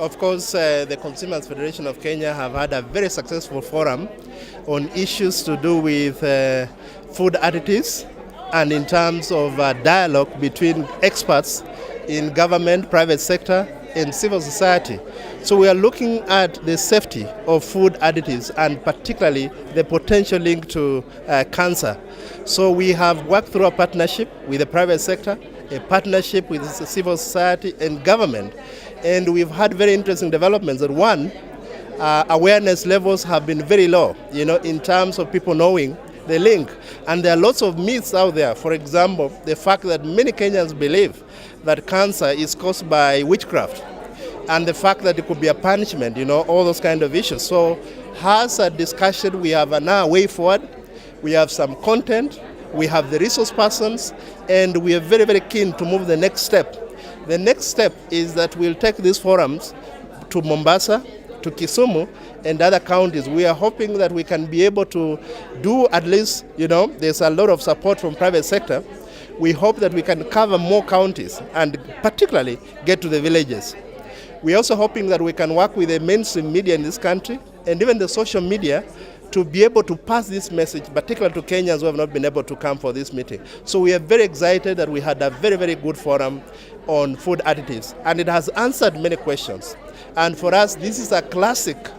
Of course, the Consumers Federation of Kenya have had a very successful forum on issues to do with food additives and in terms of dialogue between experts in government, private sector, and civil society. So we are looking at the safety of food additives and particularly the potential link to cancer. So we have worked through a partnership with the private sector, a partnership with the civil society and government. And we've had very interesting developments. That one, awareness levels have been very low, in terms of people knowing the link. And there are lots of myths out there. For example, the fact that many Kenyans believe that cancer is caused by witchcraft, and the fact that it could be a punishment, all those kind of issues. So as a discussion, we have now a way forward. We have some content, we have the resource persons, and we are very, very keen to move the next step. The next step is that we'll take these forums to Mombasa, to Kisumu, and other counties. We are hoping that we can be able to do at least, there's a lot of support from private sector. We hope that we can cover more counties and particularly get to the villages. We're also hoping that we can work with the mainstream media in this country and even the social media to be able to pass this message, particularly to Kenyans who have not been able to come for this meeting. So we are very excited that we had a very, very good forum on food additives, and it has answered many questions. And for us, this is a classic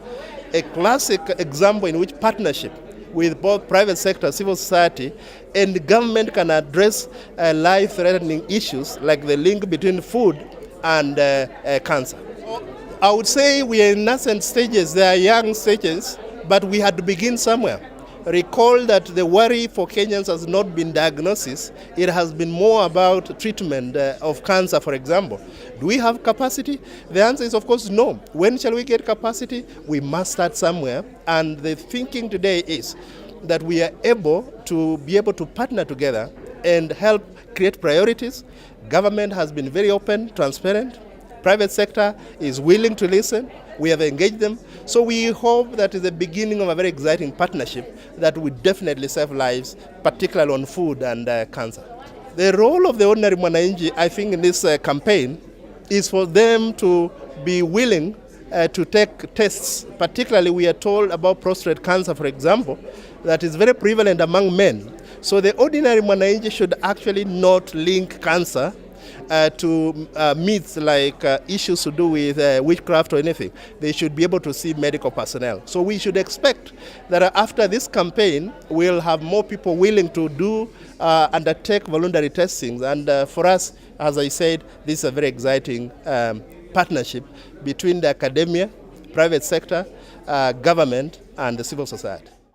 example in which partnership with both private sector, civil society, and the government can address life-threatening issues like the link between food and cancer. I would say we are in nascent stages, they are young stages, but we had to begin somewhere. Recall that the worry for Kenyans has not been diagnosis, it has been more about treatment of cancer, for example. Do we have capacity? The answer is, of course, no. When shall we get capacity? We must start somewhere, and the thinking today is that we are able to partner together and help create priorities. Government has been very open, transparent. Private sector is willing to listen. We have engaged them. So we hope that is the beginning of a very exciting partnership that will definitely save lives, particularly on food and cancer. The role of the ordinary mwananchi, I think, in this campaign is for them to be willing to take tests. Particularly, we are told about prostate cancer, for example, that is very prevalent among men. So the ordinary mwananchi should actually not link cancer to myths like issues to do with witchcraft or anything. They should be able to see medical personnel. So we should expect that after this campaign, we'll have more people willing to undertake voluntary testings. And for us, as I said, this is a very exciting partnership between the academia, private sector, government, and the civil society.